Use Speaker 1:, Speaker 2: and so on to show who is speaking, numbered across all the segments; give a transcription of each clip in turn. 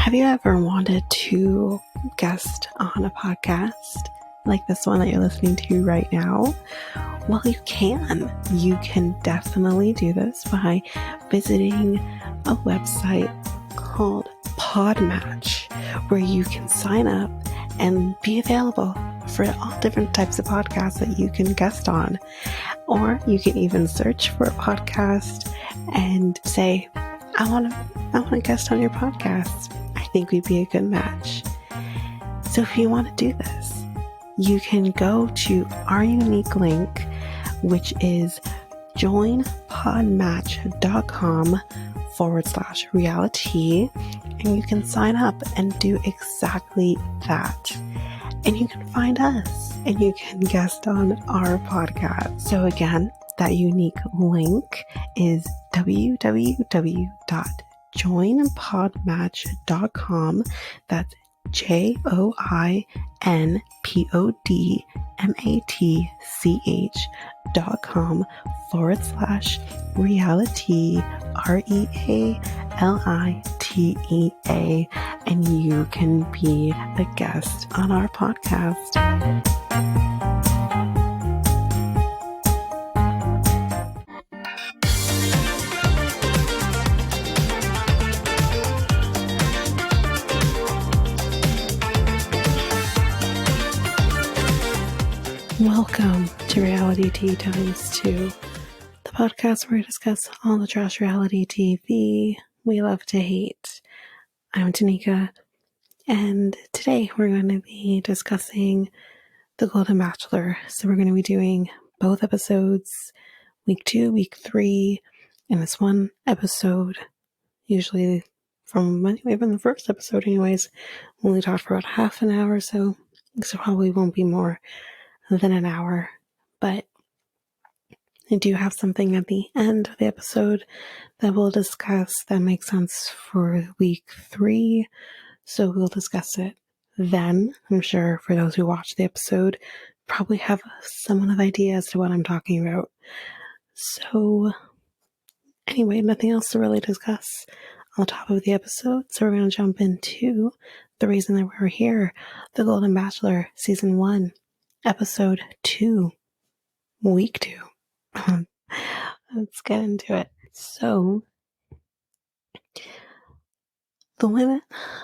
Speaker 1: Have you ever wanted to guest on a podcast like this one that you're listening to right now? Well, you can. You can definitely do this by visiting a website called Podmatch, where you can sign up and be available for all different types of podcasts that you can guest on. Or you can even search for a podcast and say, I want to guest on your podcast. I think we'd be a good match. So if you want to do this, you can go to our unique link, which is joinpodmatch.com/reality, and you can sign up and do exactly that. And you can find us and you can guest on our podcast. So again, that unique link is www.joinpodmatch.com. That's joinpodmatch.com/reality, REALITEA, and you can be a guest on our podcast. Welcome to Reality Tea Times 2, the podcast where we discuss all the trash reality TV we love to hate. I'm Tanika, and today we're going to be discussing The Golden Bachelor. So we're going to be doing both episodes, week 2, week 3, and this one episode, usually from the first episode anyways, we only talked for about half an hour or so probably won't be more than an hour, but I do have something at the end of the episode that we'll discuss that makes sense for week 3, so we'll discuss it then. I'm sure for those who watch the episode probably have somewhat of idea as to what I'm talking about. So anyway, nothing else to really discuss on the top of the episode, so we're going to jump into the reason that we're here. The Golden Bachelor Season 1, Episode 2, Week 2. Let's get into it. So, the women,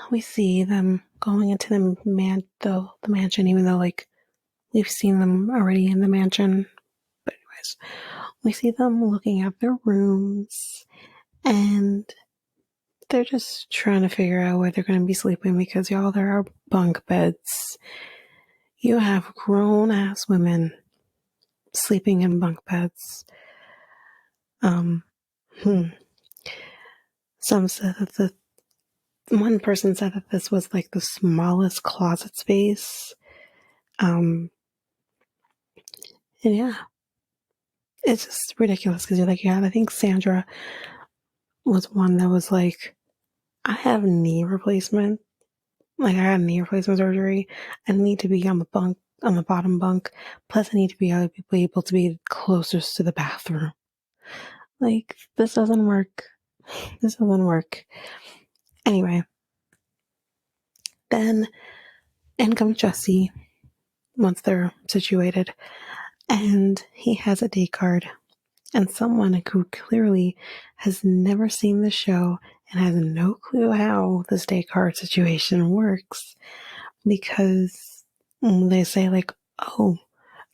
Speaker 1: we see them going into the mansion, even though, we've seen them already in the mansion. But anyways, we see them looking at their rooms, and they're just trying to figure out where they're going to be sleeping because, y'all, there are bunk beds. You have grown-ass women sleeping in bunk beds. Some said that one person said that this was the smallest closet space. And yeah, it's just ridiculous because you're I think Sandra was one that was I have knee replacement. I had knee replacement surgery. I need to be on the bottom bunk. Plus, I need to be able to be closest to the bathroom. This doesn't work. This doesn't work. Anyway, then in comes Jesse once they're situated, and he has a day card. And someone who clearly has never seen the show and has no clue how this day card situation works, because they say oh,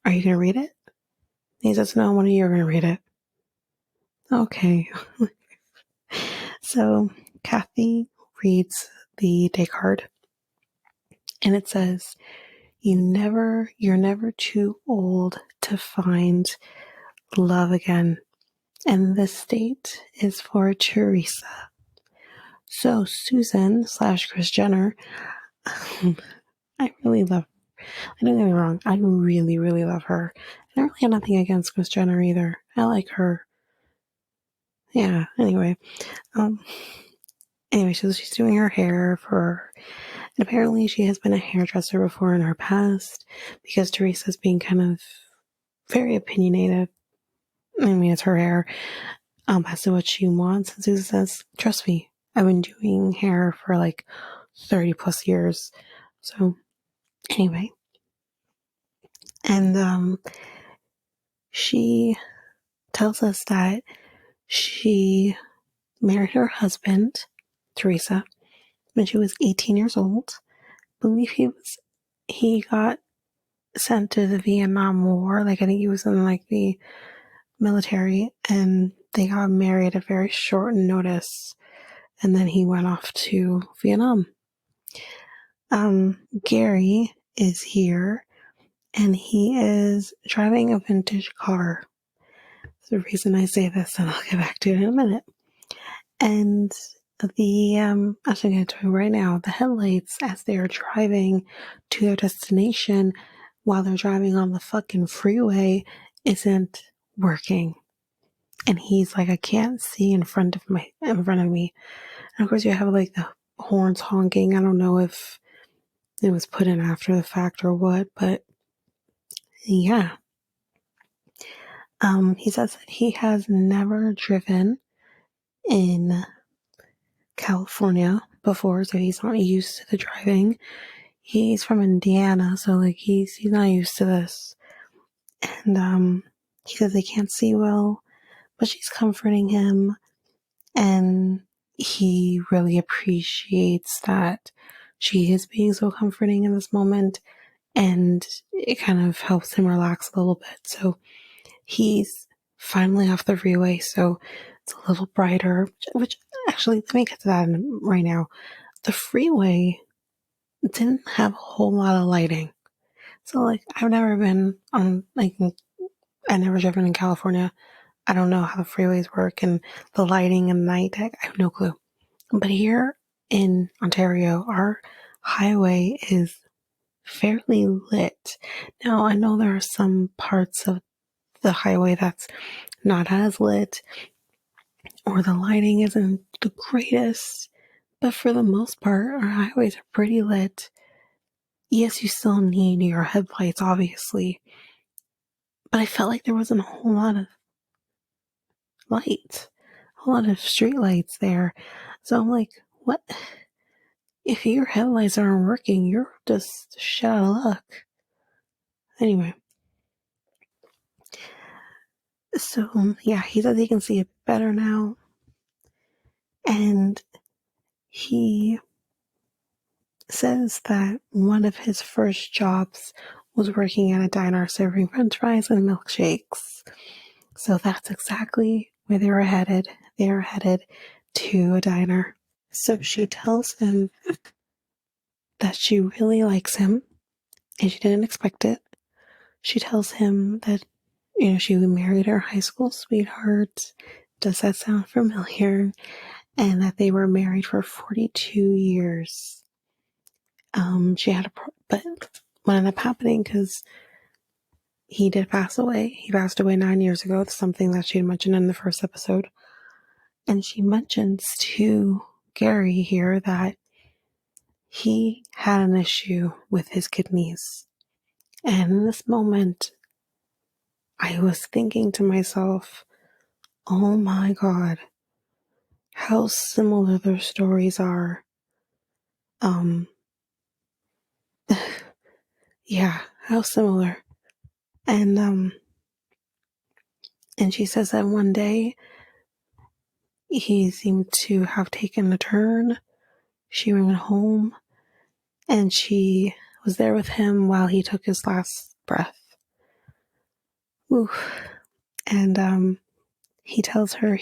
Speaker 1: are you going to read it? And he says, no, one of you are going to read it. Okay. So Kathy reads the day card, and it says, you're never too old to find love again. And this date is for Teresa. So Susan / Kris Jenner, I really love her. Don't get me wrong, I really, really love her. I don't really have nothing against Kris Jenner either. I like her. Yeah, anyway. So she's doing her hair for her. And apparently she has been a hairdresser before in her past, because Teresa's being kind of very opinionated. I mean, it's her hair, as to what she wants. And Susan says, trust me, I've been doing hair for 30 plus years. So anyway, and she tells us that she married her husband, Teresa, when she was 18 years old. I believe he got sent to the Vietnam War. Like, I think he was in like the military, and they got married at very short notice, and then he went off to Vietnam. Gerry is here, and he is driving a vintage car. The reason I say this, and I'll get back to it in a minute. And actually, I'm going to tell you right now, the headlights as they are driving to their destination while they're driving on the fucking freeway isn't working. And he's like, I can't see in front of me. And of course, you have like the horns honking. I don't know if it was put in after the fact or what, but yeah. He says that he has never driven in California before, so he's not used to the driving. He's from Indiana, so like he's not used to this. And he says they can't see well, but she's comforting him, and he really appreciates that she is being so comforting in this moment, and it kind of helps him relax a little bit. So he's finally off the freeway, so it's a little brighter, which actually, let me get to that right now. The freeway didn't have a whole lot of lighting. So, like, I've never been on, like, I never driven in California. I don't know how the freeways work and the lighting and night. I have no clue. But here in Ontario, our highway is fairly lit. Now, I know there are some parts of the highway that's not as lit, or the lighting isn't the greatest, but for the most part, our highways are pretty lit. Yes, you still need your headlights, obviously, but I felt like there wasn't a whole lot of lights, a whole lot of street lights there. So I'm like, what? If your headlights aren't working, you're just shit out of luck. Anyway, so yeah, he says he can see it better now, and he says that one of his first jobs was working at a diner serving french fries and milkshakes. So that's exactly where they were headed. They were headed to a diner. So she tells him that she really likes him, and she didn't expect it. She tells him that, she married her high school sweetheart. Does that sound familiar? And that they were married for 42 years. She had but what ended up happening, because he did pass away. He passed away 9 years ago. It's something that she had mentioned in the first episode. And she mentions to Gerry here that he had an issue with his kidneys. And in this moment, I was thinking to myself, oh my God, how similar their stories are. Yeah, how similar. And she says that one day he seemed to have taken a turn. She went home, and she was there with him while he took his last breath. Oof. And he tells her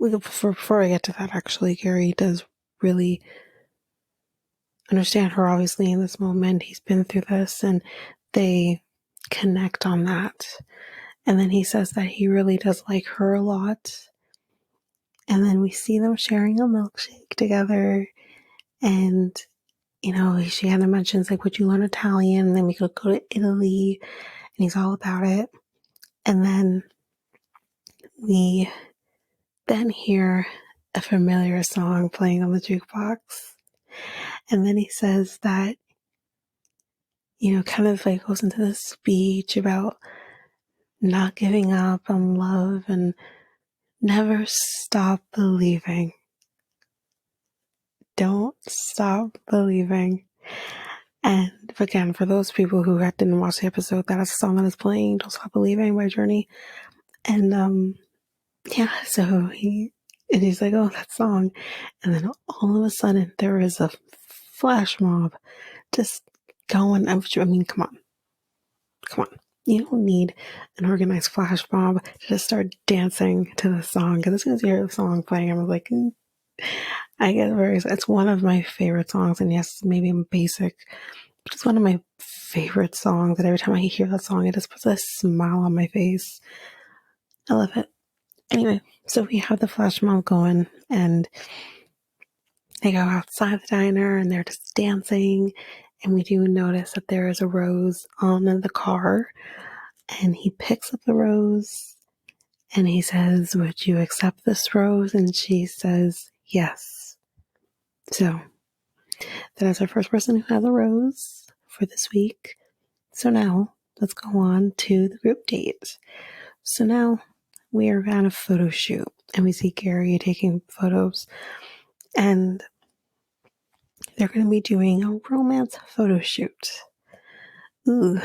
Speaker 1: before I get to that, actually, Gerry does really understand her, obviously, in this moment. He's been through this, and they connect on that. And then he says that he really does like her a lot. And then we see them sharing a milkshake together. And, she kind of mentions, like, would you learn Italian? And then we could go to Italy. And he's all about it. And then we then hear a familiar song playing on the jukebox. And then he says that, kind of like goes into this speech about not giving up on love and never stop believing. don't stop believing. And again, for those people who didn't watch the episode, that is a song that is playing, Don't Stop Believing by Journey. And yeah, so he's like, oh, that song. And then all of a sudden there is a flash mob just going. I mean, come on. You don't need an organized flash mob to just start dancing to the song. Because as soon as you hear the song playing, I was like, I get it's one of my favorite songs. And yes, maybe I'm basic, but it's one of my favorite songs. And every time I hear that song, it just puts a smile on my face. I love it. Anyway, so we have the flash mob going, and they go outside the diner, and they're just dancing. And we do notice that there is a rose on the car, and he picks up the rose, and he says, would you accept this rose? And she says, yes. So that is our first person who has a rose for this week. So now let's go on to the group date. So now we are at a photo shoot, and we see Gerry taking photos, and they're going to be doing a romance photo shoot. Ooh.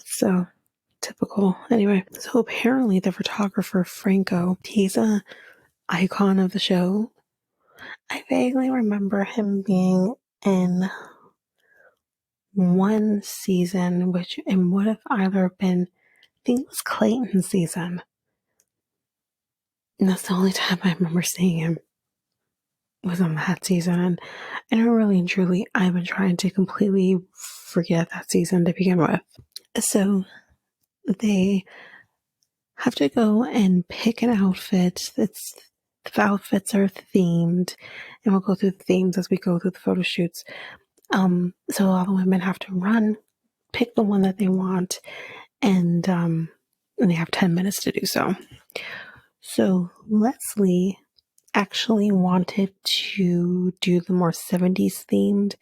Speaker 1: So typical. Anyway, so apparently the photographer, Franco, he's a icon of the show. I vaguely remember him being in one season, which it would have either been, I think it was Kaitlyn's season. And that's the only time I remember seeing him, was on that season. And really and truly, I've been trying to completely forget that season to begin with. So they have to go and pick an outfit. The outfits are themed, and we'll go through the themes as we go through the photo shoots. So all the women have to run, pick the one that they want, and they have 10 minutes to do so. So Leslie actually wanted to do the more 70s themed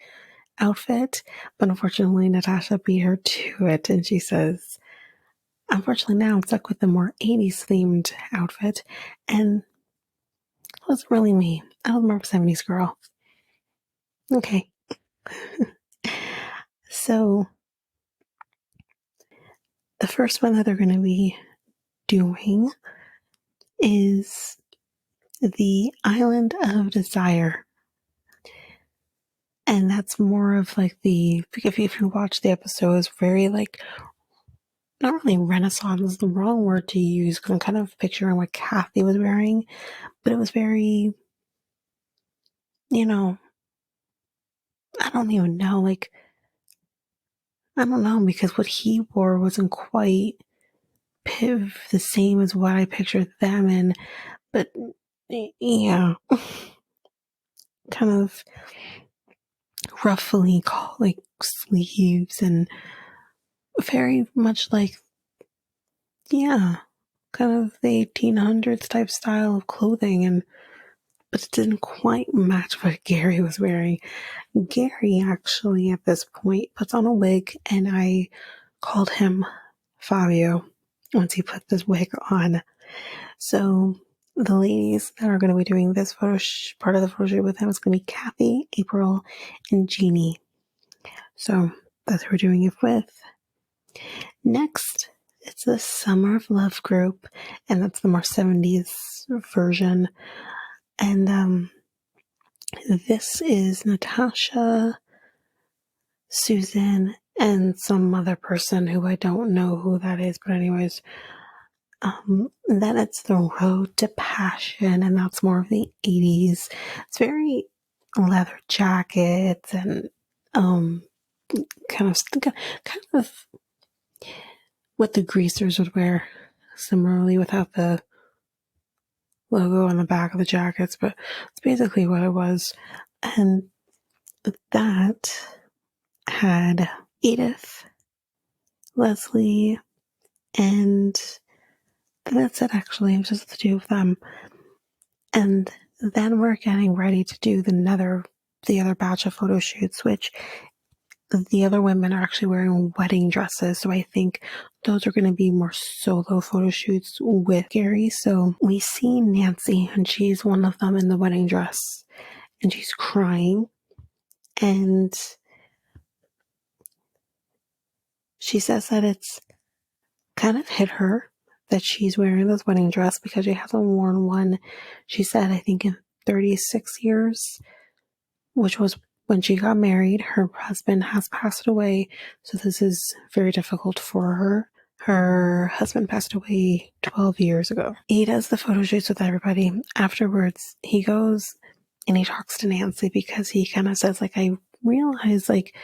Speaker 1: outfit, but unfortunately Natasha beat her to it, and she says, unfortunately now I'm stuck with the more 80s themed outfit, and it wasn't really me. I was more of a 70s girl. Okay. So the first one that they're going to be doing is the Island of Desire. And that's more of like if you watch the episode, it's very like, not really Renaissance is the wrong word to use, because I'm kind of picturing what Kathy was wearing, but it was very, I don't even know, like, I don't know, because what he wore wasn't quite the same as what I pictured them in, but yeah, kind of roughly like sleeves, and very much like, yeah, kind of the 1800s type style of clothing, but it didn't quite match what Gerry was wearing. Gerry actually at this point puts on a wig, and I called him Fabio once he put this wig on. So the ladies that are going to be doing this part of the photo shoot with him is going to be Kathy, April, and Jeannie. So that's who we're doing it with. Next, it's the Summer of Love group, and that's the more 70s version. And this is Natasha, Susan, and some other person who I don't know who that is, but anyways, then it's the Road to Passion, and that's more of the 80s. It's very leather jackets and kind of what the greasers would wear, similarly without the logo on the back of the jackets, but it's basically what it was. And that had Edith, Leslie, and that's it actually. It was just the two of them. And then we're getting ready to do the other batch of photo shoots, which the other women are actually wearing wedding dresses. So I think those are going to be more solo photo shoots with Gerry. So we see Nancy, and she's one of them in the wedding dress, and she's crying. And she says that it's kind of hit her that she's wearing this wedding dress because she hasn't worn one, she said, I think in 36 years, which was when she got married. Her husband has passed away, so this is very difficult for her. Her husband passed away 12 years ago. He does the photo shoots with everybody. Afterwards, he goes and he talks to Nancy because he kind of says, like, I realize, like,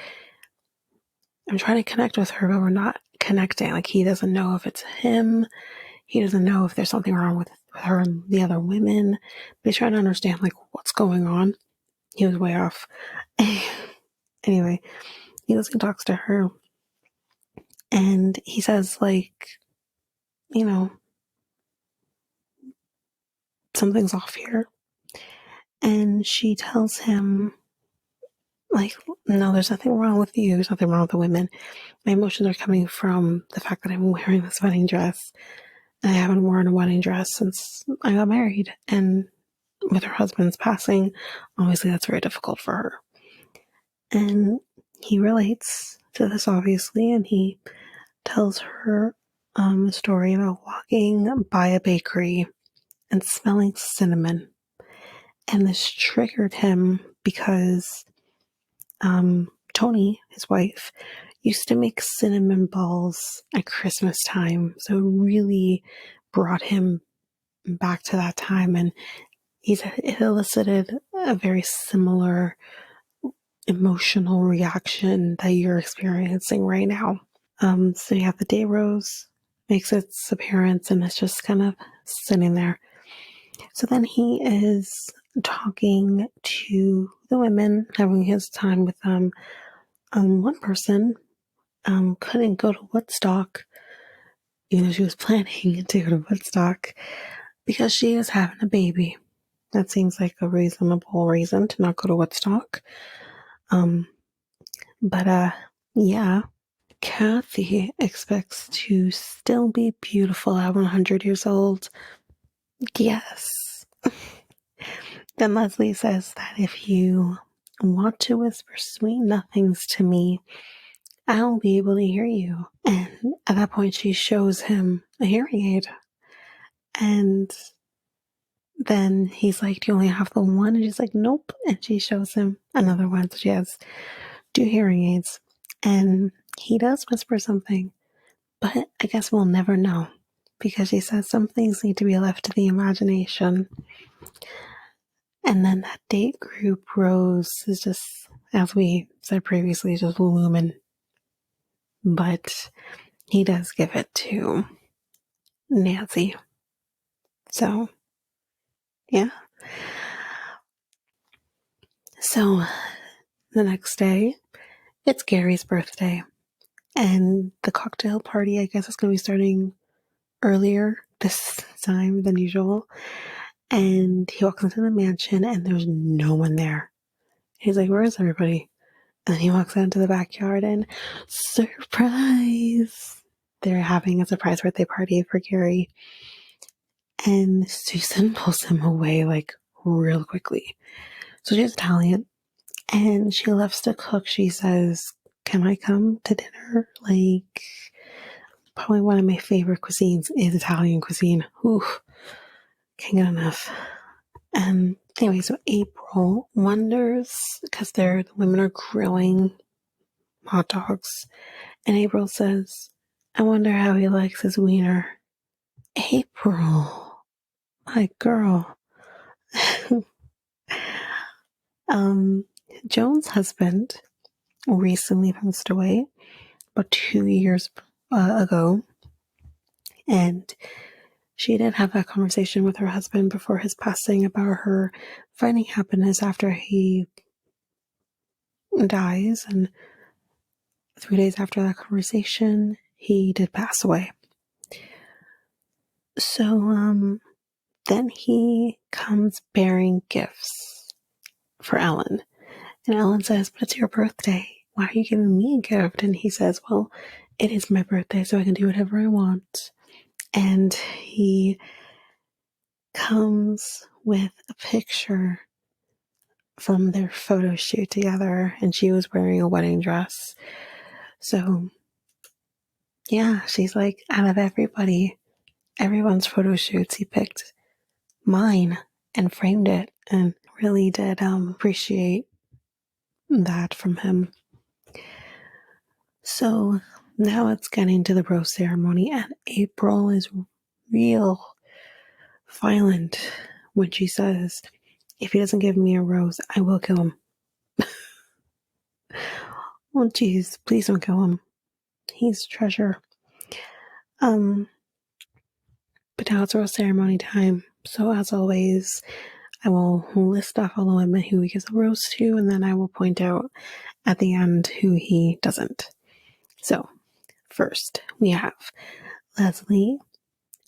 Speaker 1: I'm trying to connect with her, but we're not connecting. Like, he doesn't know if it's him. He doesn't know if there's something wrong with her and the other women. But he's trying to understand, like, what's going on. He was way off. Anyway, he goes and talks to her. And he says, like, you know, something's off here. And she tells him, like, no, there's nothing wrong with you. There's nothing wrong with the women. My emotions are coming from the fact that I'm wearing this wedding dress. I haven't worn a wedding dress since I got married. And with her husband's passing, obviously that's very difficult for her. And he relates to this, obviously, and he tells her a story about walking by a bakery and smelling cinnamon. And this triggered him because Tony, his wife, used to make cinnamon balls at Christmas time. So it really brought him back to that time. And it elicited a very similar emotional reaction that you're experiencing right now. So you have the day rose makes its appearance, and it's just kind of sitting there. So then he is talking to the women, having his time with them. One person couldn't go to Woodstock, even though she was planning to go to Woodstock, because she is having a baby. That seems like a reasonable reason to not go to Woodstock. But yeah, Kathy expects to still be beautiful at 100 years old. Yes. Then Leslie says that if you want to whisper sweet nothings to me, I'll be able to hear you. And at that point, she shows him a hearing aid. And then he's like, do you only have the one? And she's like, nope. And she shows him another one. So she has 2 hearing aids. And he does whisper something. But I guess we'll never know. Because she says some things need to be left to the imagination. And then that date group, Rose, is just, as we said previously, just looming. But he does give it to Nancy. So, yeah. So, the next day, it's Gerry's birthday. And the cocktail party, I guess, is going to be starting earlier this time than usual. And he walks into the mansion, and there's no one there. He's like, where is everybody? And he walks out into the backyard, and surprise! They're having a surprise birthday party for Gerry. And Susan pulls him away, like, real quickly. So she's Italian, and she loves to cook. She says, can I come to dinner? Like, probably one of my favorite cuisines is Italian cuisine. Oof, can't get enough. Anyway, so April wonders, because the women are grilling hot dogs, and April says, I wonder how he likes his wiener. April, my girl. Joan's husband recently passed away, about 2 years ago, and she did have that conversation with her husband before his passing about her finding happiness after he dies, and 3 days after that conversation, he did pass away. So, then he comes bearing gifts for Ellen. And Ellen says, but it's your birthday. why are you giving me a gift? And he says, well, it is my birthday, so I can do whatever I want. And he comes with a picture from their photo shoot together, and she was wearing a wedding dress. So yeah, she's like, out of everyone's photo shoots, he picked mine and framed it, and really did appreciate that from him. So now it's getting to the rose ceremony, and April is real violent when she says, if he doesn't give me a rose, I will kill him. Oh geez, please don't kill him. He's a treasure. But now it's rose ceremony time. So as always, I will list off all the women who he gives a rose to, and then I will point out at the end who he doesn't. So first we have Leslie,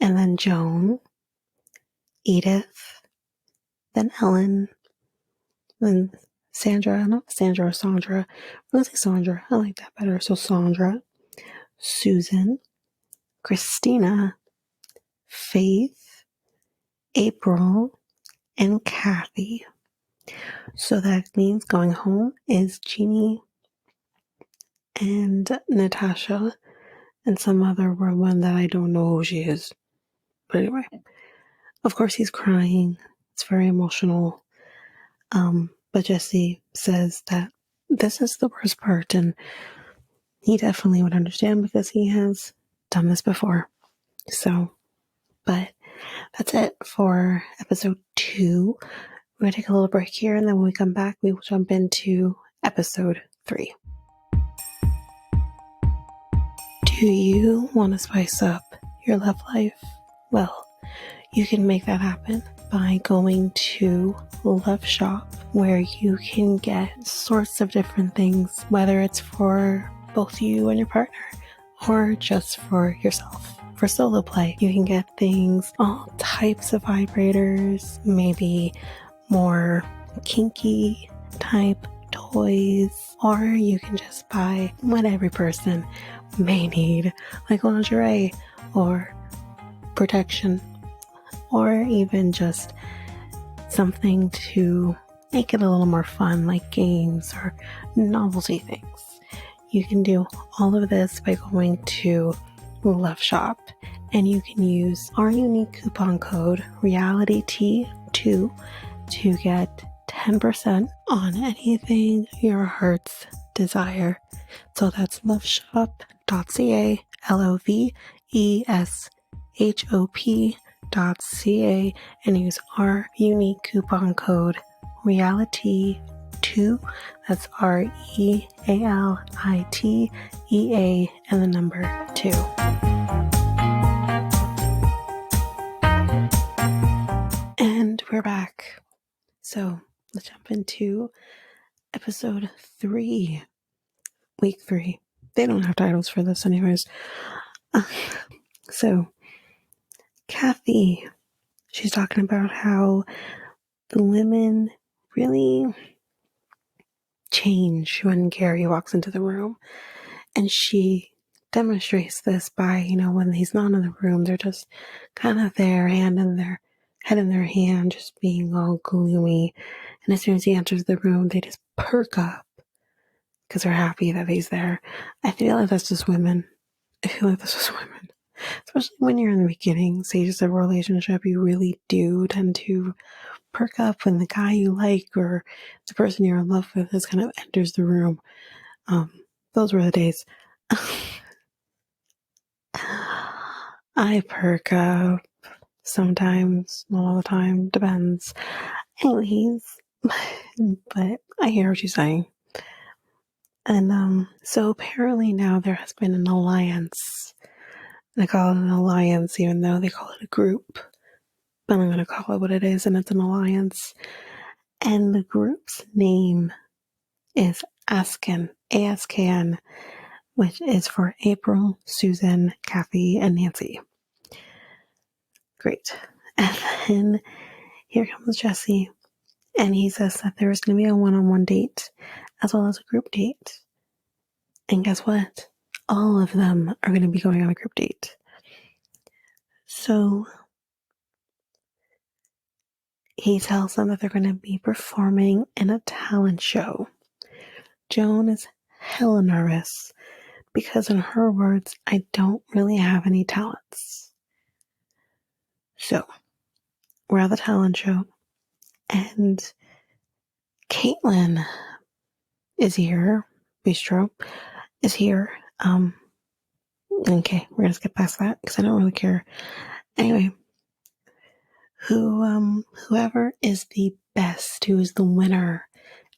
Speaker 1: and then Joan, Edith, then Ellen, then Sandra, not Sandra or Sandra. Let's say Sandra. I like that better. So Sandra, Susan, Christina, Faith, April, and Kathy. So that means going home is Jeannie and Natasha and some other one that I don't know who she is. But anyway, of course he's crying. It's very emotional. But Jesse says that this is the worst part, and he definitely would understand because he has done this before. So, but that's it for episode 2. We're going to take a little break here, and then when we come back, we will jump into episode 3. Do you want to spice up your love life? Well, you can make that happen by going to Love Shop, where you can get sorts of different things, whether it's for both you and your partner or just for yourself. For solo play, you can get things, all types of vibrators, maybe more kinky type toys, or you can just buy what every person may need, like lingerie or protection, or even just something to make it a little more fun, like games or novelty things. You can do all of this by going to Love Shop, and you can use our unique coupon code REALITYT2 to get 10% on anything your heart's desire. So that's loveshop.ca, LOVESHOP.ca, and use our unique coupon code REALITY2. That's REALITEA and the number 2. And we're back. So let's jump into episode 3, week 3. They don't have titles for this anyways. So Kathy, she's talking about how the women really change when Gerry walks into the room. And she demonstrates this by, when he's not in the room, they're just kind of there, head in their hand, just being all gloomy. And as soon as he enters the room, they just perk up because they're happy that he's there. I feel like that's just women. Especially when you're in the beginning stages of a relationship, you really do tend to perk up when the guy you like or the person you're in love with just kind of enters the room. Those were the days. I perk up sometimes, not all the time, depends. Anyways, but I hear what she's saying. And so apparently now there has been an alliance. I call it an alliance even though they call it a group. But I'm going to call it what it is, and it's an alliance. And the group's name is ASKN, ASKN, which is for April, Susan, Kathy, and Nancy. Great. And then here comes Jesse, and he says that there is going to be a one-on-one date as well as a group date. And guess what? All of them are going to be going on a group date. So he tells them that they're going to be performing in a talent show. Joan is hella nervous because, in her words, I don't really have any talents. So we're at the talent show, and Kaitlyn is here. Bristowe is here. Okay, we're gonna skip past that because I don't really care. Anyway, whoever is the best, who is the winner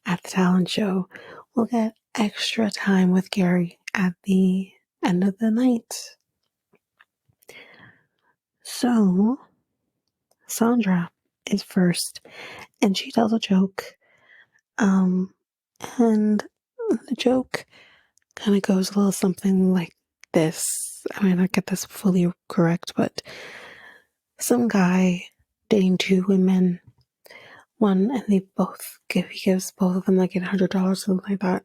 Speaker 1: at the talent show, will get extra time with Gerry at the end of the night. So Sandra is first, and she tells a joke. And the joke kind of goes a little something like this. I mean, I get this fully correct, but some guy dating two women, one, and he gives both of them like $800, something like that.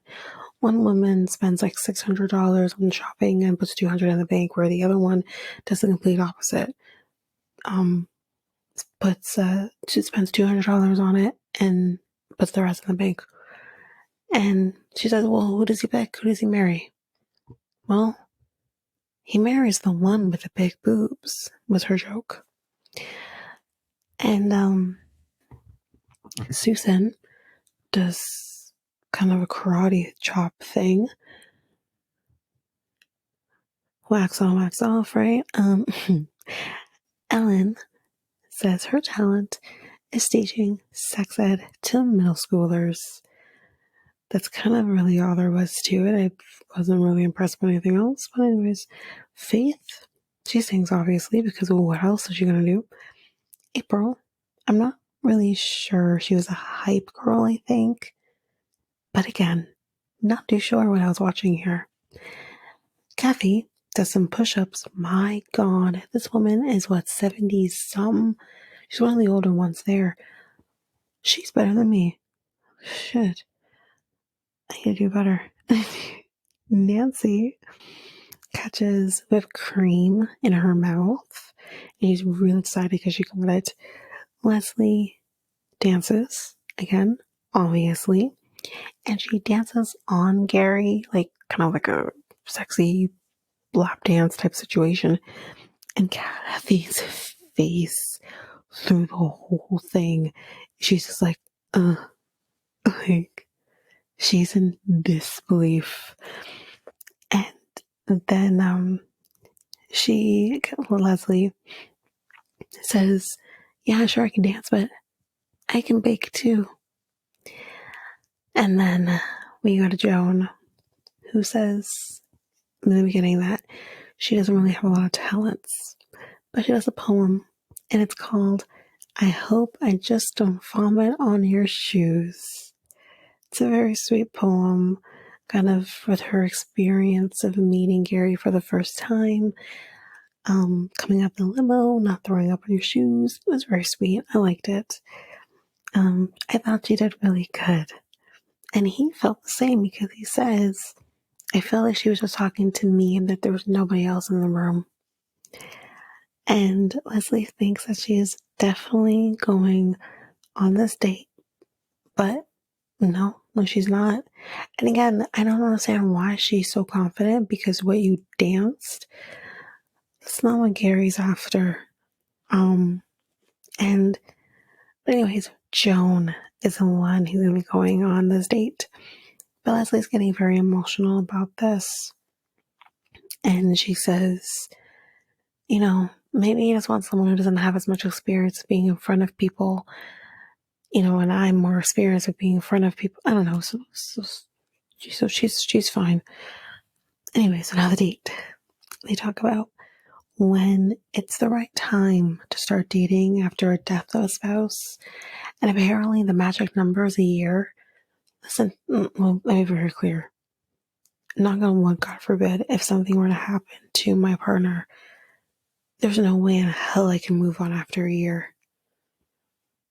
Speaker 1: One woman spends like $600 on shopping and puts $200 in the bank, where the other one does the complete opposite. She spends $200 on it and puts the rest in the bank. And she says, well, who does he pick? Who does he marry? Well, he marries the one with the big boobs, was her joke. And Susan does kind of a karate chop thing. Wax on, wax off, right? Ellen says her talent is teaching sex ed to middle schoolers. That's kind of really all there was to it. I wasn't really impressed with anything else. But anyways, Faith, she sings obviously, because what else is she going to do? April, I'm not really sure. She was a hype girl, I think. But again, not too sure what I was watching here. Kathy does some push-ups. My God, this woman is 70s some. She's one of the older ones there. She's better than me. Shit. I need to do better. Nancy catches whipped cream in her mouth, and she's really excited because she got it. Leslie dances, again, obviously, and she dances on Gerry, like kind of like a sexy lap dance type situation. And Kathy's face through the whole thing, she's just like she's in disbelief. And then Leslie says, yeah, sure, I can dance, but I can bake too. And then we go to Joan, who says in the beginning that she doesn't really have a lot of talents, but she does a poem, and it's called I Hope I Just Don't Vomit on Your Shoes. It's a very sweet poem, kind of with her experience of meeting Gerry for the first time, coming up in the limo, not throwing up on your shoes. It was very sweet. I liked it. I thought she did really good. And he felt the same because he says, I felt like she was just talking to me and that there was nobody else in the room. And Leslie thinks that she is definitely going on this date, but no, she's not. And again, I don't understand why she's so confident, because what you danced, that's not what Gerry's after. But anyways, Joan is the one who's going to be going on this date. But Leslie's getting very emotional about this. And she says, maybe he just wants someone who doesn't have as much experience being in front of people, and I'm more experienced with being in front of people. I don't know. So she's fine. Anyway, so now the date. They talk about when it's the right time to start dating after a death of a spouse. And apparently the magic number is a year. Listen, well, let me be very clear. Knock on wood, God forbid, if something were to happen to my partner, there's no way in hell I can move on after a year.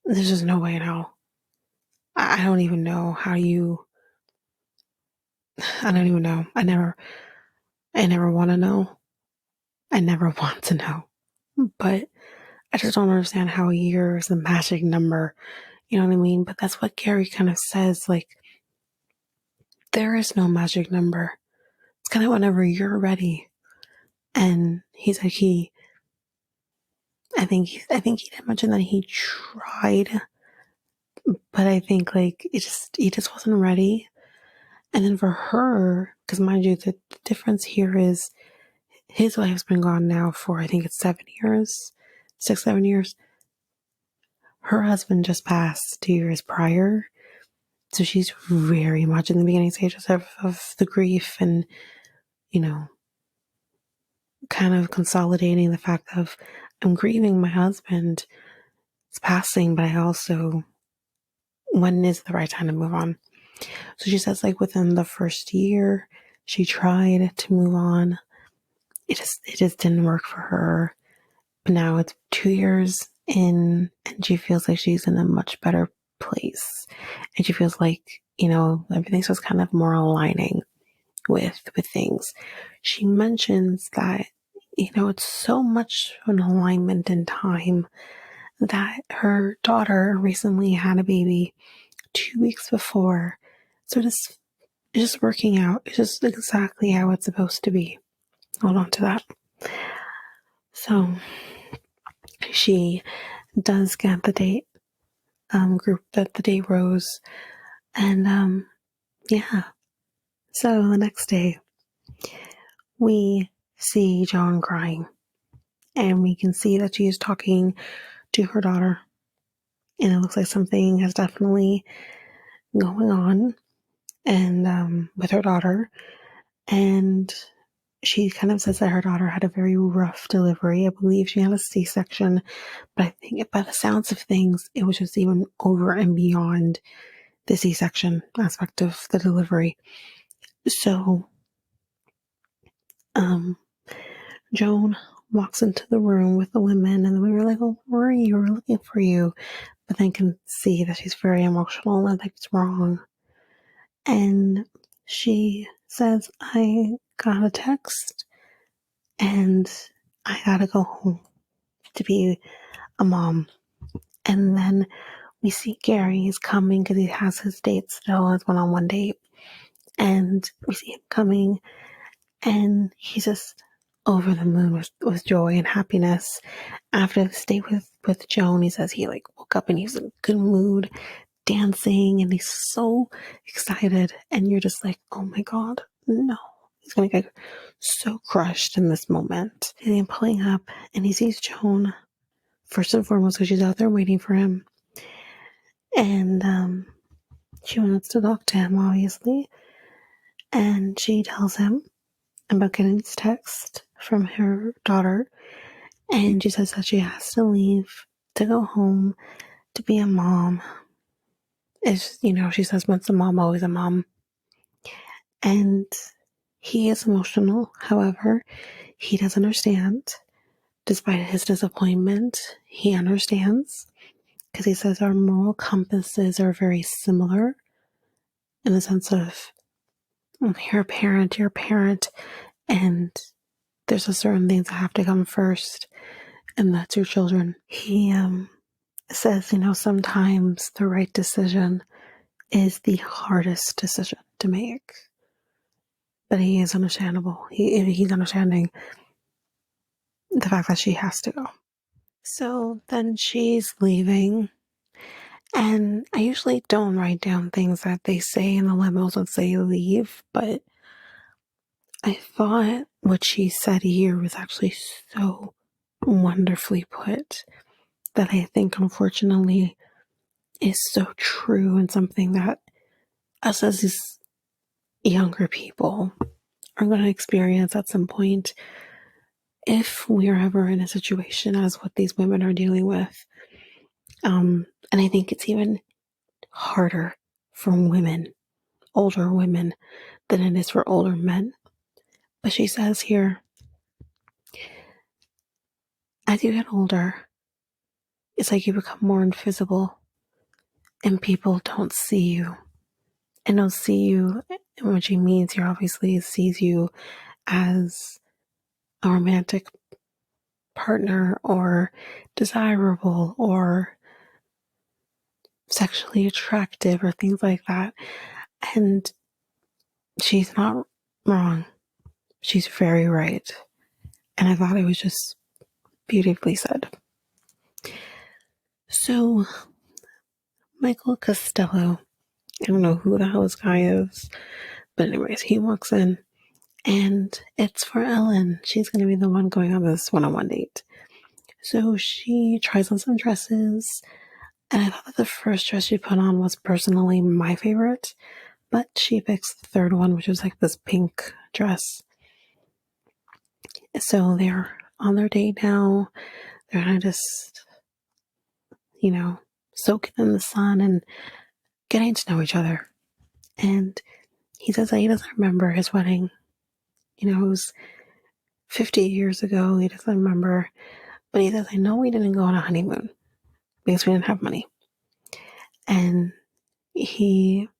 Speaker 1: There's just no way in hell. I don't even know how you I don't even know. I never want to know. I never want to know. But I just don't understand how a year is a magic number. You know what I mean? But that's what Gerry kind of says. Like, there is no magic number. It's kind of whenever you're ready. And he's like, I think he did mention that he tried, but I think like he just wasn't ready. And then for her, because mind you, the difference here is his wife's been gone now for, I think it's 7 years, 6, 7 years. Her husband just passed 2 years prior. So she's very much in the beginning stages of the grief and, you know, kind of consolidating the fact of I'm grieving my husband's passing, but I also, when is the right time to move on? So she says like within the first year, she tried to move on. It just didn't work for her. But now it's 2 years in and she feels like she's in a much better place. And she feels like, you know, everything's just kind of more aligning with things. She mentions that, you know, it's so much an alignment in time that her daughter recently had a baby 2 weeks before. So it's just working out. It's just exactly how it's supposed to be. Hold on to that. So she does get the date group that the date rose. And yeah. So the next day we see Joan crying. And we can see that she is talking to her daughter. And it looks like something has definitely going on and with her daughter. And she kind of says that her daughter had a very rough delivery. I believe she had a C-section, but I think by the sounds of things, it was just even over and beyond the C-section aspect of the delivery. So, Joan walks into the room with the women, and we were like, "Oh, where are you? We're looking for you." But then can see that she's very emotional and like it's wrong. And she says, "I got a text, and I gotta go home to be a mom." And then we see Gerry is coming because he has his date still, his one-on-one date. And we see him coming, and he's just over the moon with joy and happiness. After the date with Joan, he says he like woke up and he's in a good mood, dancing, and he's so excited. And you're just like, oh my God, no. He's gonna get so crushed in this moment. And he's pulling up and he sees Joan first and foremost because she's out there waiting for him. And she wants to talk to him, obviously. And she tells him about getting this text from her daughter. And she says that she has to leave to go home to be a mom. It's, you know, she says once a mom, always a mom. And he is emotional. However, he does understand. Despite his disappointment, he understands. Because he says our moral compasses are very similar in the sense of you're a parent, and there's a certain things that have to come first, and that's your children. He says, you know, sometimes the right decision is the hardest decision to make. But he is understandable. He's understanding the fact that she has to go. So then she's leaving. And I usually don't write down things that they say in the limos once they leave, but I thought what she said here was actually so wonderfully put that I think unfortunately is so true and something that us as these younger people are going to experience at some point if we are ever in a situation as what these women are dealing with. And I think it's even harder for women, older women, than it is for older men. But she says here, as you get older, it's like you become more invisible and people don't see you and don't see you And what she means here obviously sees you as a romantic partner or desirable or sexually attractive or things like that. And she's not wrong. She's very right. And I thought it was just beautifully said. So, Michael Costello, I don't know who the hell this guy is, but anyways, he walks in and it's for Ellen. She's going to be the one going on this one-on-one date. So she tries on some dresses, and I thought that the first dress she put on was personally my favorite, but she picks the third one, which was like this pink dress. So they're on their date now. They're kind of just, soaking in the sun and getting to know each other. And he says that he doesn't remember his wedding. It was 50 years ago. He doesn't remember. But he says, I know we didn't go on a honeymoon because we didn't have money. And he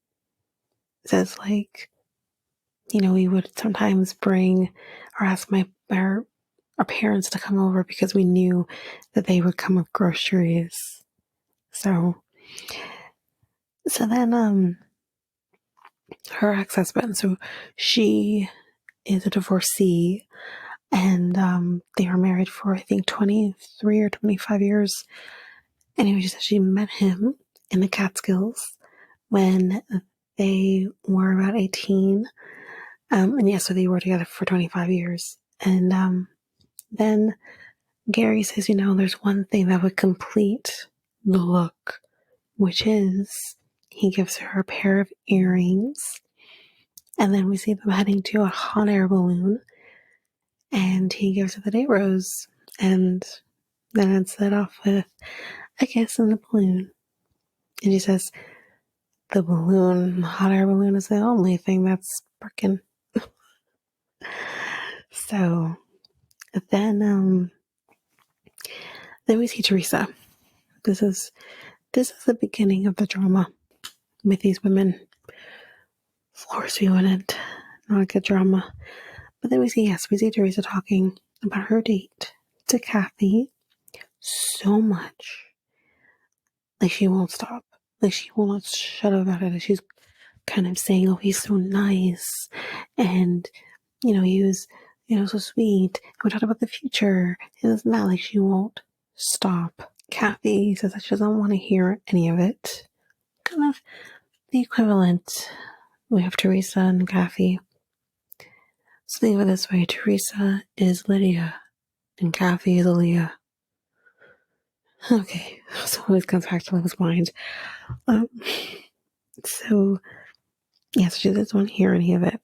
Speaker 1: says, we would sometimes bring or ask our parents to come over because we knew that they would come with groceries. So then her ex-husband, so she is a divorcee, and they were married for I think 23 or 25 years. Anyway, she said she met him in the Catskills when they were about 18. So they were together for 25 years. And then Gerry says, there's one thing that would complete the look, which is he gives her a pair of earrings. And then we see them heading to a hot air balloon. And he gives her the date rose. And then it's set off with a kiss in the balloon. And she says, the hot air balloon is the only thing that's working. So then we see Teresa. This is the beginning of the drama with these women. Of course, we wouldn't not get drama. But then we see Teresa talking about her date to Kathy so much. Like she won't stop. Like she will not shut up about it. And she's kind of saying, oh, he's so nice. And, he was, so sweet. And we talked about the future. And it's not like she won't stop. Kathy says that she doesn't want to hear any of it. Kind of the equivalent. We have Teresa and Kathy. So think of it this way. Teresa is Lydia and Kathy is Aaliyah. Okay. So it always comes back to Love's mind. So she doesn't want to hear any of it.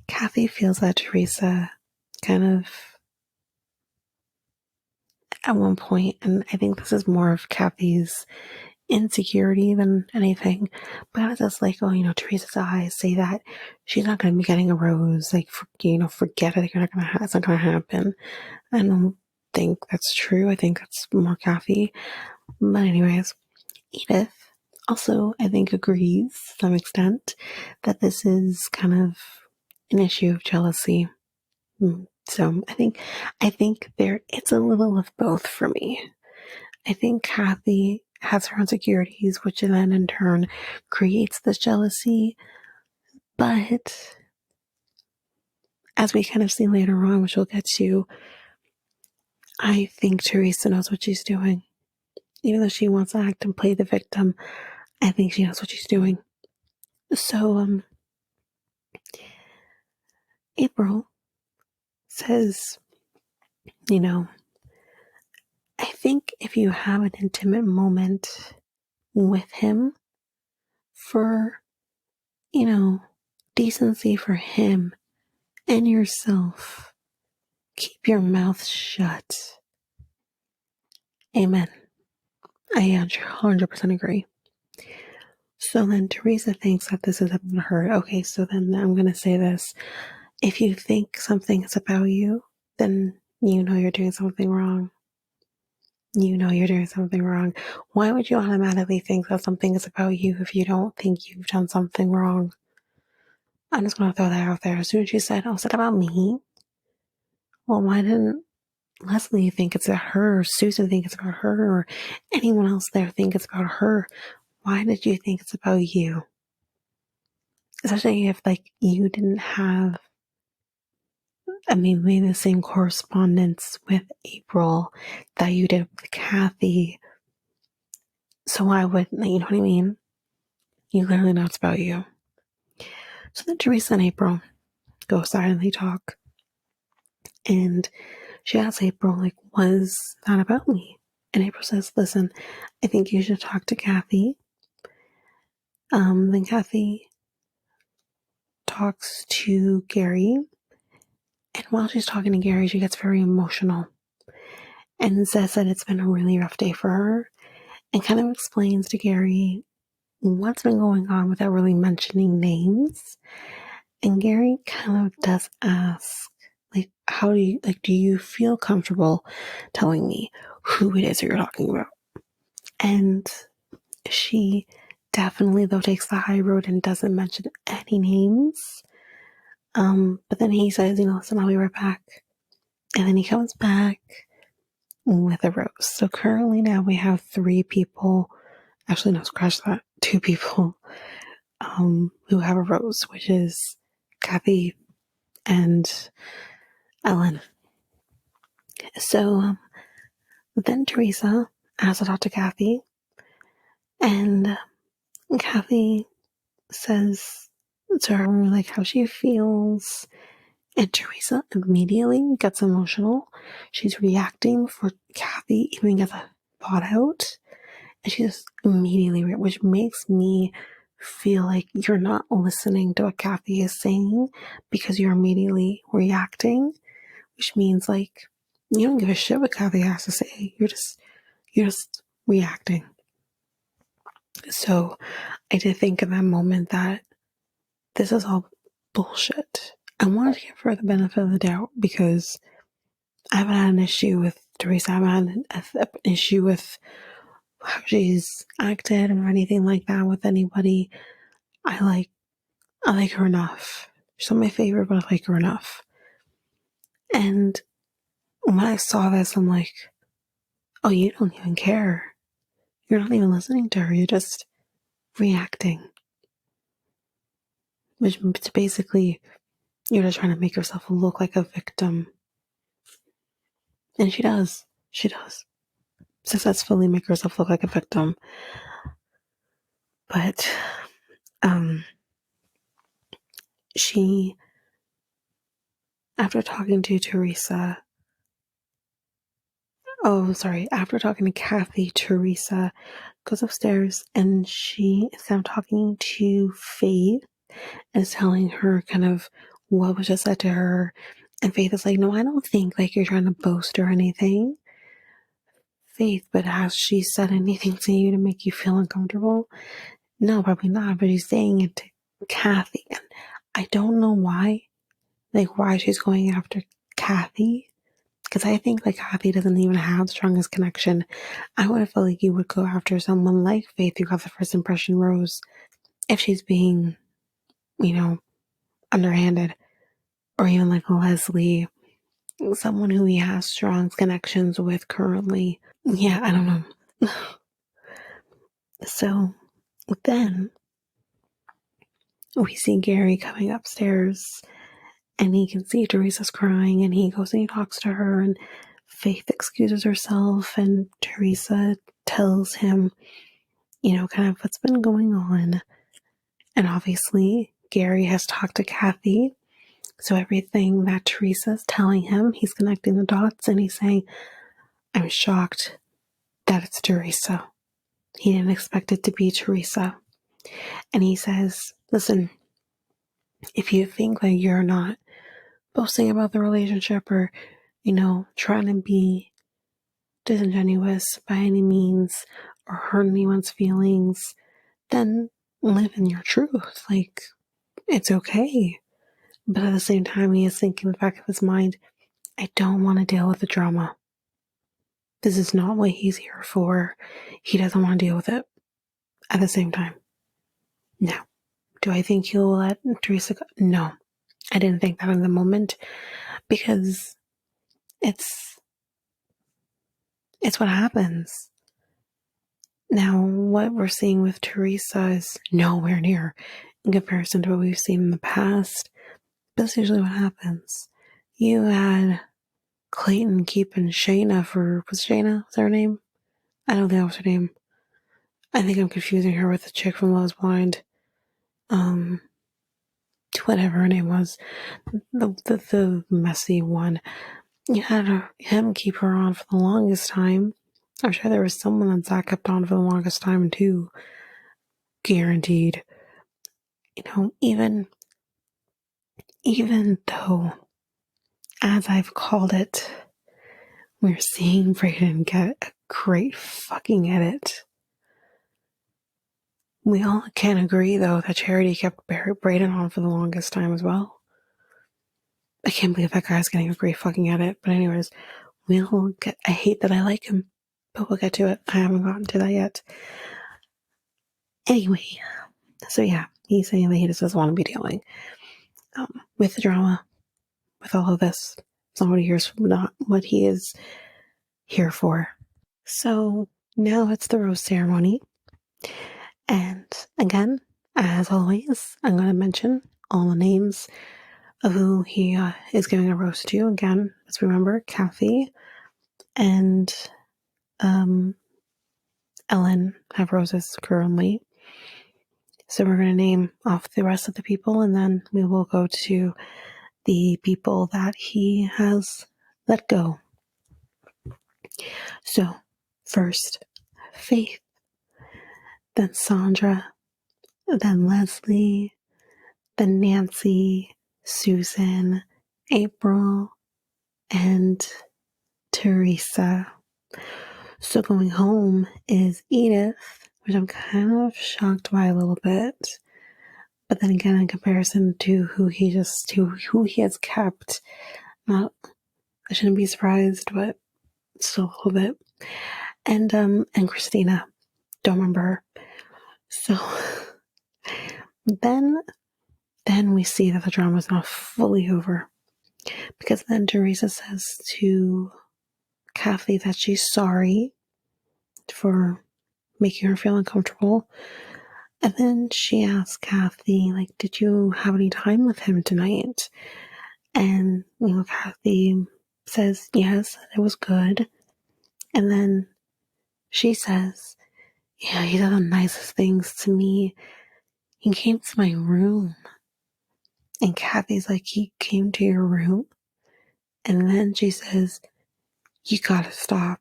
Speaker 1: Kathy feels that Teresa kind of at one point, and I think this is more of Kathy's insecurity than anything, but it's just like, Teresa's eyes say that she's not going to be getting a rose. Like, forget it. It's not going to happen. I don't think that's true. I think that's more Kathy. But anyways, Edith also, I think, agrees to some extent that this is kind of an issue of jealousy. So I think it's a little of both for me. I think Kathy has her insecurities, which then in turn creates this jealousy. But as we kind of see later on, which we'll get to, I think Teresa knows what she's doing. Even though she wants to act and play the victim, I think she knows what she's doing. So, April says, I think if you have an intimate moment with him for, decency for him and yourself, keep your mouth shut. Amen. I 100% agree. So then Teresa thinks that this is about her. Okay, so then I'm going to say this. If you think something is about you, then you're doing something wrong. You're doing something wrong. Why would you automatically think that something is about you if you don't think you've done something wrong? I'm just going to throw that out there. As soon as she said, oh, is that about me? Well, why didn't Leslie think it's about her, or Susan think it's about her, or anyone else there think it's about her? Why did you think it's about you? Especially if, like, you didn't have, maybe the same correspondence with April that you did with Kathy. So why wouldn't, you know what I mean? You clearly know it's about you. So then Teresa and April go silently talk. And she asks April, like, was that about me? And April says, listen, I think you should talk to Kathy. Then Kathy talks to Gerry. And while she's talking to Gerry, she gets very emotional and says that it's been a really rough day for her, and kind of explains to Gerry what's been going on without really mentioning names. And Gerry kind of does ask, like, how do you feel comfortable telling me who it is that you're talking about? And she definitely, though, takes the high road and doesn't mention any names. But then he says, listen, I'll be right back. And then he comes back with a rose. So currently now we have 3 people, actually no, scratch that, 2 people, who have a rose, which is Kathy and Ellen. So then Teresa asks to talk to Kathy, and Kathy says to her, like, how she feels. And Teresa immediately gets emotional. She's reacting before Kathy even gets a thought out. And she just immediately, which makes me feel like you're not listening to what Kathy is saying because you're immediately reacting, which means, like, you don't give a shit what Kathy has to say. You're just reacting. So I did think in that moment that this is all bullshit. I wanted to give her the benefit of the doubt because I haven't had an issue with Teresa. I haven't had an issue with how she's acted or anything like that with anybody. I like her enough. She's not my favorite, but I like her enough. And when I saw this, I'm like, oh, you don't even care. You're not even listening to her. You're just reacting. Which basically, you're just trying to make yourself look like a victim. And she does. She does. Successfully make herself look like a victim. But, she, after talking to Teresa, after talking to Kathy, Teresa goes upstairs and she is kind of talking to Faith and is telling her kind of what was just said to her. And Faith is like, no, I don't think like you're trying to boast or anything. Faith, but has she said anything to you to make you feel uncomfortable? No, probably not, but she's saying it to Kathy. And I don't know why she's going after Kathy. Because I think like Kathy doesn't even have the strongest connection. I would have felt like you would go after someone like Faith who got the first impression rose if she's being, underhanded. Or even like Leslie, someone who he has strong connections with currently. Yeah, I don't know. So then we see Gerry coming upstairs and he can see Teresa's crying and he goes and he talks to her and Faith excuses herself and Teresa tells him, kind of what's been going on. And obviously Gerry has talked to Kathy. So everything that Teresa's telling him, he's connecting the dots and he's saying, I'm shocked that it's Teresa. He didn't expect it to be Teresa. And he says, listen, if you think that you're not boasting about the relationship or, trying to be disingenuous by any means or hurt anyone's feelings, then live in your truth. Like, it's okay. But at the same time, he is thinking in the back of his mind, I don't want to deal with the drama. This is not what he's here for. He doesn't want to deal with it. At the same time, no. Do I think he'll let Teresa go? No, I didn't think that in the moment, because it's what happens. Now, what we're seeing with Teresa is nowhere near in comparison to what we've seen in the past. But that's usually what happens. You had Kaitlyn keeping Shayna for, was Shayna, was that her name? I don't think that was her name. I think I'm confusing her with the chick from Love is Blind. Whatever her name was. The messy one. You had him keep her on for the longest time. I'm sure there was someone that Zach kept on for the longest time too. Guaranteed. You know, even though, as I've called it, we're seeing Brayden get a great fucking edit. We all can agree, though, that Charity kept Brayden on for the longest time as well. I can't believe that guy's getting a great fucking edit. But anyways, I hate that I like him, but we'll get to it. I haven't gotten to that yet. Anyway, so yeah, he's saying that he just doesn't want to be dealing with the drama, with all of this. It's not what he is here for. So now it's the rose ceremony. And again, as always, I'm going to mention all the names of who he is giving a rose to. Again, let's remember Kathy and Ellen have roses currently. So we're going to name off the rest of the people, and then we will go to the people that he has let go. So first, Faith, then Sandra, then Leslie, then Nancy, Susan, April, and Teresa. So going home is Edith, which I'm kind of shocked by a little bit. But then again, in comparison to who he has kept, I shouldn't be surprised, but still a little bit. And Christina, don't remember her. So then we see that the drama is not fully over, because then Teresa says to Kathy that she's sorry for making her feel uncomfortable. And then she asks Kathy, like, did you have any time with him tonight? And, Kathy says, yes, it was good. And then she says, yeah, he did the nicest things to me. He came to my room. And Kathy's like, he came to your room? And then she says, you gotta stop.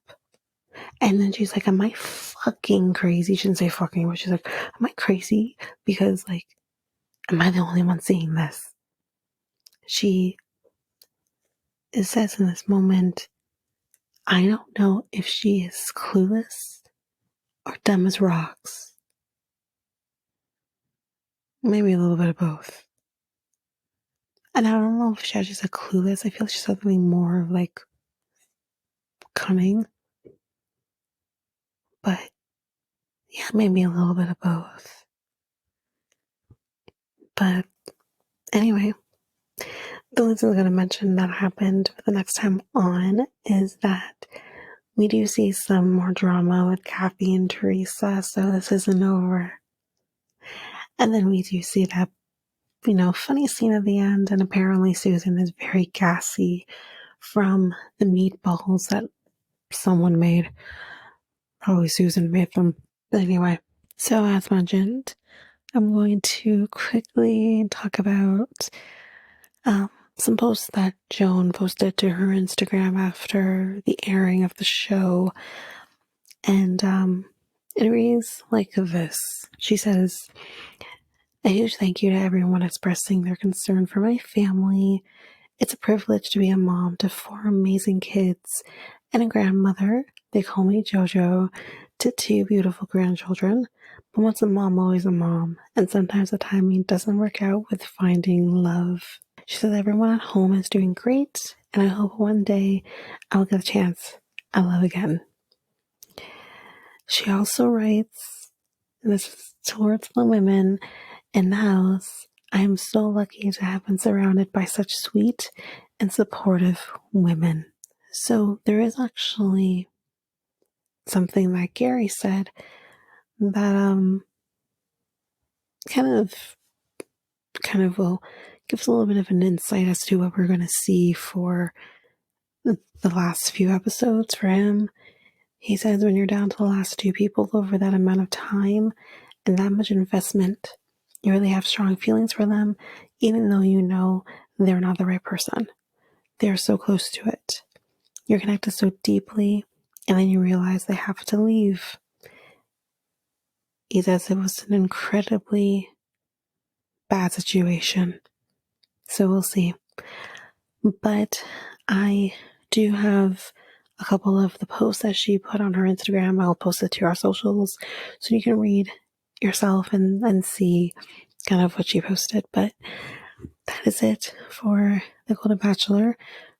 Speaker 1: And then she's like, am I fucking crazy? She didn't say fucking, but she's like, am I crazy? Because, like, am I the only one seeing this? It says in this moment, I don't know if she is clueless or dumb as rocks. Maybe a little bit of both. And I don't know if she actually said clueless. I feel like she's something more of, like, cunning. But yeah, maybe a little bit of both. But anyway, the only thing I'm going to mention that happened the next time on is that we do see some more drama with Kathy and Teresa, so this isn't over. And then we do see that, funny scene at the end, and apparently Susan is very gassy from the meatballs that someone made. Probably Susan made them. But anyway, so as mentioned, I'm going to quickly talk about some posts that Joan posted to her Instagram after the airing of the show. And it reads like this. She says, a huge thank you to everyone expressing their concern for my family. It's a privilege to be a mom to 4 amazing kids and a grandmother. They call me JoJo, to 2 beautiful grandchildren. But once a mom, always a mom. And sometimes the timing doesn't work out with finding love. She says everyone at home is doing great, and I hope one day I'll get a chance at love again. She also writes, and this is towards the women, in the house. I am so lucky to have been surrounded by such sweet and supportive women. So there is actually something that Gerry said that kind of will gives a little bit of an insight as to what we're going to see for the last few episodes for him. He says when you're down to the last two people over that amount of time and that much investment, you really have strong feelings for them, even though you know they're not the right person. They're so close to it. You're connected so deeply, and then you realize they have to leave. He says it was an incredibly bad situation. So we'll see. But I do have a couple of the posts that she put on her Instagram. I'll post it to our socials so you can read yourself and see kind of what she posted. But that is it for the Golden Bachelor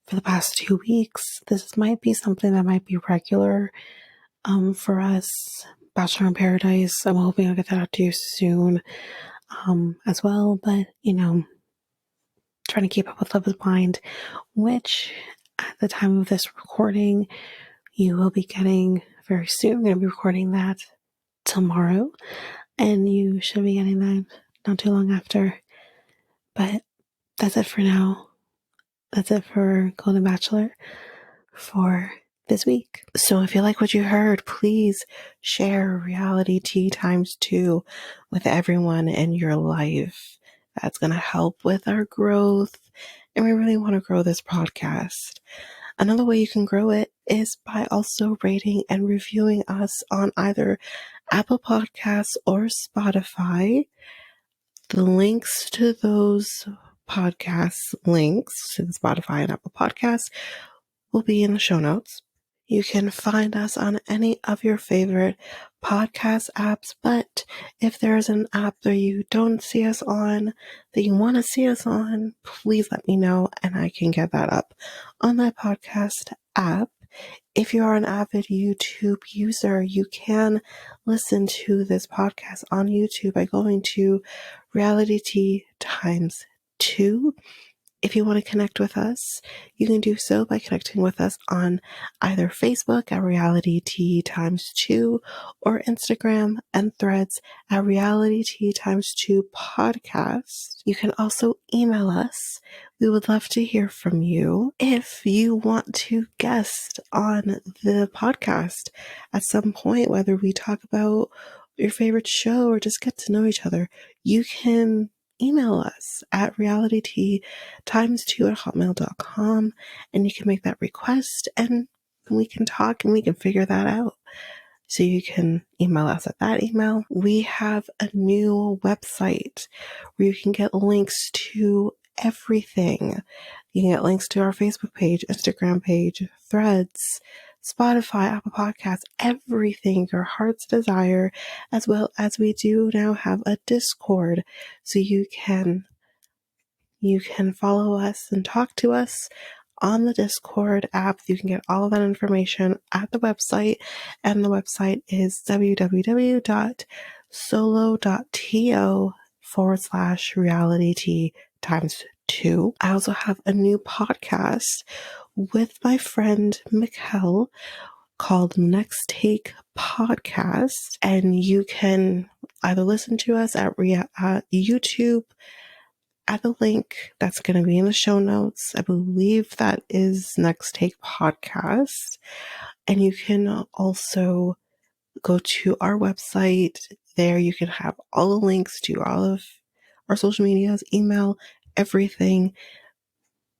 Speaker 1: for the past 2 weeks. This might be something that might be regular for us. Bachelor in Paradise, I'm hoping I'll get that out to you soon as well. But, trying to keep up with Love is Blind, which at the time of this recording, you will be getting very soon. I'm going to be recording that tomorrow, and you should be getting that not too long after. But that's it for now. That's it for Golden Bachelor for this week. So if you like what you heard, please share Reality Tea x2 with everyone in your life. That's going to help with our growth, and we really want to grow this podcast. Another way you can grow it is by also rating and reviewing us on either Apple Podcasts or Spotify. The links to those podcasts, links to the Spotify and Apple Podcasts, will be in the show notes. You can find us on any of your favorite podcast apps, but if there is an app that you don't see us on, that you want to see us on, please let me know and I can get that up on that podcast app. If you are an avid YouTube user, you can listen to this podcast on YouTube by going to Reality Tea x2. If you want to connect with us, you can do so by connecting with us on either Facebook at Reality Tea x2 or Instagram and Threads at Reality Tea x2 podcast. You can also email us. We would love to hear from you. If you want to guest on the podcast at some point, whether we talk about your favorite show or just get to know each other, you can email us at realitytea x2@hotmail.com, and you can make that request and we can talk and we can figure that out. So you can email us at that email. We have a new website where you can get links to everything. You can get links to our Facebook page, Instagram page, Threads, Spotify, Apple Podcasts, everything your heart's desire, as well as we do now have a Discord, so you can follow us and talk to us on the Discord app. You can get all of that information at the website, and the website is www.solo.to/reality x2. I also have a new podcast with my friend Mikkel called Next Take Podcast, and you can either listen to us at YouTube at the link that's going to be in the show notes. I believe that is Next Take Podcast, and you can also go to our website. There you can have all the links to all of our social medias, email, everything.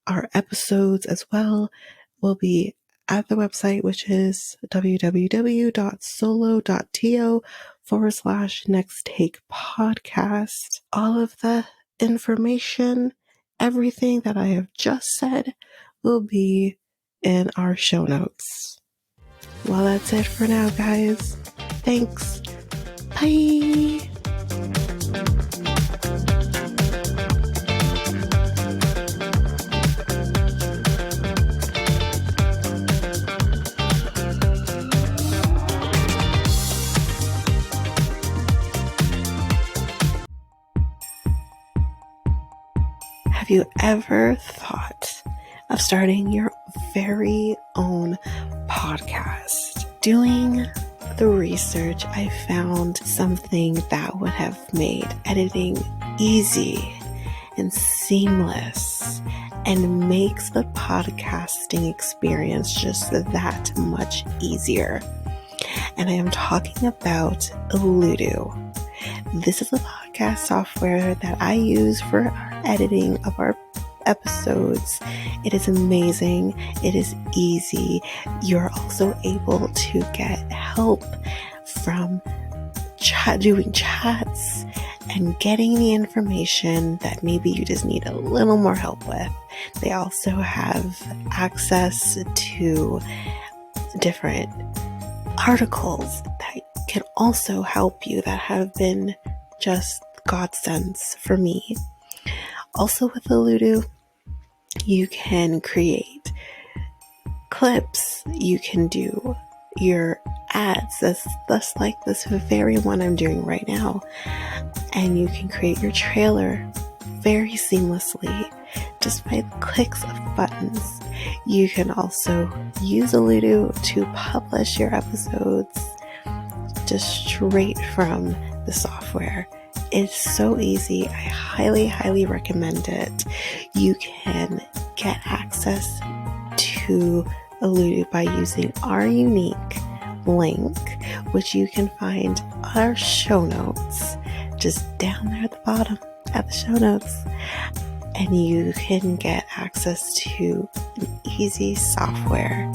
Speaker 1: Our episodes as well will be at the website, which is www.solo.to/next take podcast. All of the information, everything that I have just said, will be in our show notes. Well, that's it for now, guys. Thanks. Bye. Have you ever thought of starting your very own podcast? Doing the research, I found something that would have made editing easy and seamless and makes the podcasting experience just that much easier. And I am talking about Ludo. This is a podcast software that I use for our editing of our episodes. It is amazing. It is easy. You're also able to get help from doing chats and getting the information that maybe you just need a little more help with. They also have access to different articles that can also help you that have been just godsends for me. Also with the Ludo, you can create clips. You can do your ads, that's like this very one I'm doing right now. And you can create your trailer very seamlessly just by the clicks of buttons. You can also use a Ludo to publish your episodes just straight from the software. It's so easy. I highly recommend it. You can get access to a Ludo by using our unique link, which you can find on our show notes, just down there at the bottom at the show notes. And you can get access to an easy software